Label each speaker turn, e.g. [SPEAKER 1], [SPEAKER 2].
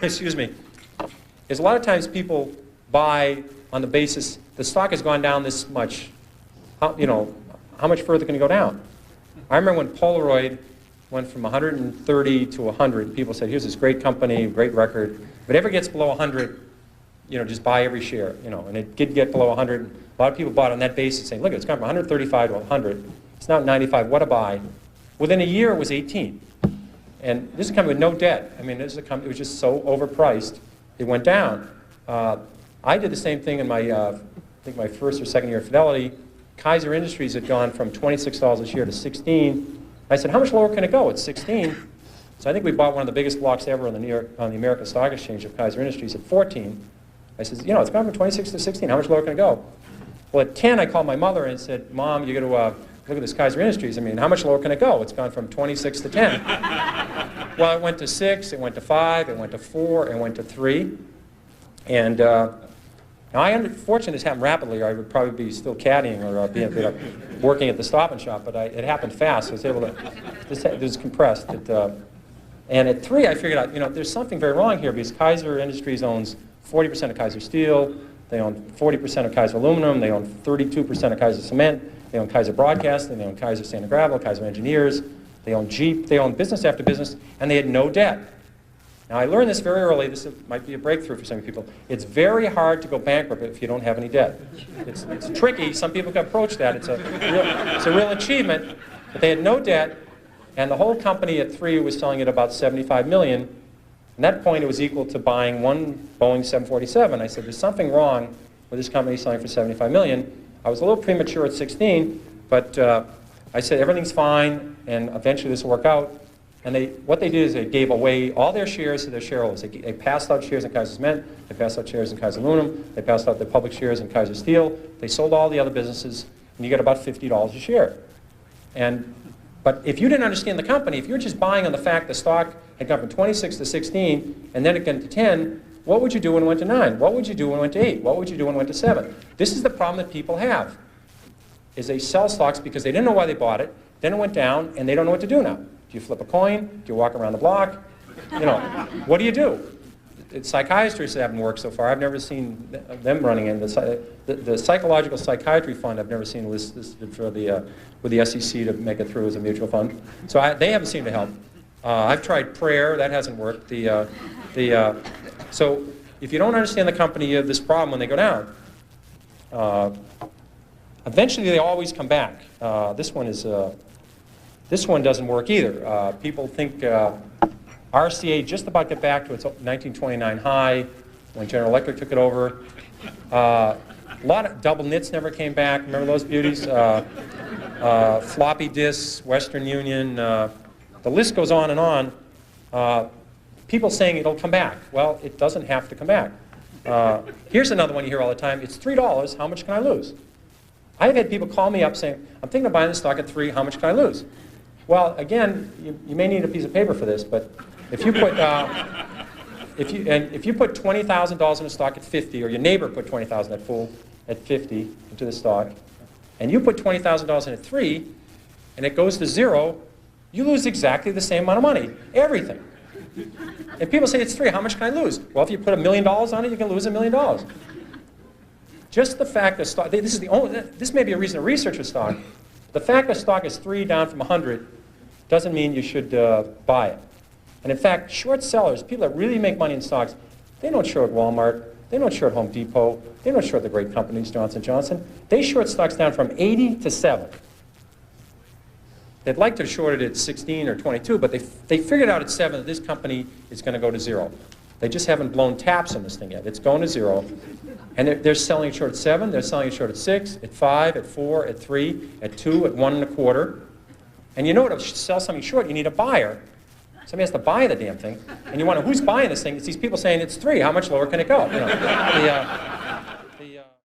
[SPEAKER 1] excuse me, is a lot of times people buy on the basis the stock has gone down this much. How much further can it go down? I remember when Polaroid went from 130 to 100, people said, here's this great company, great record. If it ever gets below 100, just buy every share, and it did get below 100. A lot of people bought on that basis saying, look, it's gone from 135 to 100. It's now 95, what a buy. Within a year, it was 18. And this is a company with no debt. I mean, this is a company, it was just so overpriced, it went down. I did the same thing in my, I think my first or second year at Fidelity. Kaiser Industries had gone from $26 a share to 16. I said, how much lower can it go? It's 16. So I think we bought one of the biggest blocks ever on the American Stock Exchange of Kaiser Industries at 14. I said, it's gone from 26 to 16. How much lower can it go? Well, at 10, I called my mother and said, Mom, you got to look at this Kaiser Industries. I mean, how much lower can it go? It's gone from 26 to 10. Well, it went to 6, it went to 5, it went to 4, it went to 3. And now, unfortunately, this happened rapidly, or I would probably be still caddying or working at the Stop and Shop, but it happened fast. So I was able to, it was compressed. And at 3, I figured out, there's something very wrong here because Kaiser Industries owns 40% of Kaiser Steel, they own 40% of Kaiser Aluminum, they own 32% of Kaiser Cement, they own Kaiser Broadcasting, they own Kaiser Sand and Gravel, Kaiser Engineers, they own Jeep, they own business after business, and they had no debt. Now, I learned this very early. This might be a breakthrough for some people. It's very hard to go bankrupt if you don't have any debt. It's tricky. Some people can approach that. It's a real achievement. But they had no debt, and the whole company at 3 was selling at about $75 million. At that point, it was equal to buying one Boeing 747. I said, there's something wrong with this company selling for $75 million. I was a little premature at 16, but I said, everything's fine, and eventually this will work out. And what they did is they gave away all their shares to their shareholders. They passed out shares in Kaiser Cement, they passed out shares in Kaiser Aluminum, they passed out their public shares in Kaiser Steel, they sold all the other businesses, and you get about $50 a share. But if you didn't understand the company, if you're just buying on the fact the stock had gone from 26 to 16, and then it went to 10, what would you do when it went to 9? What would you do when it went to 8? What would you do when it went to 7? This is the problem that people have, is they sell stocks because they didn't know why they bought it, then it went down, and they don't know what to do now. Do you flip a coin? Do you walk around the block? What do you do? Psychiatrists haven't worked so far. I've never seen them running in. The Psychological Psychiatry Fund I've never seen listed with the SEC to make it through as a mutual fund. So they haven't seemed to help. I've tried prayer. That hasn't worked. So if you don't understand the company, you have this problem when they go down. Eventually, they always come back. This one doesn't work either. People think RCA just about got back to its 1929 high when General Electric took it over. A lot of double knits never came back. Remember those beauties? Floppy disks, Western Union. The list goes on and on. People saying it'll come back. Well, it doesn't have to come back. Here's another one you hear all the time. It's $3. How much can I lose? I've had people call me up saying, I'm thinking of buying this stock at 3. How much can I lose? Well, again, you may need a piece of paper for this, but if you put if you put $20,000 in a stock at 50, or your neighbor put $20,000 at 50 into the stock, and you put $20,000 in at 3, and it goes to 0, you lose exactly the same amount of money, everything. And people say it's 3. How much can I lose? Well, if you put $1 million on it, you can lose $1 million. Just the fact that stock, this may be a reason to research a stock. The fact that stock is 3 down from 100 doesn't mean you should buy it. And in fact, short sellers, people that really make money in stocks, they don't short Walmart, they don't short Home Depot, they don't short the great companies, Johnson & Johnson. They short stocks down from 80 to 7. They'd like to short it at 16 or 22, but they figured out at 7 that this company is going to go to 0. They just haven't blown taps on this thing yet. It's going to 0. And they're selling it short at 7, they're selling it short at 6, at 5, at 4, at 3, at 2, at 1 1/4. And you know to sell something short, you need a buyer. Somebody has to buy the damn thing. And you wonder, who's buying this thing? It's these people saying it's 3. How much lower can it go?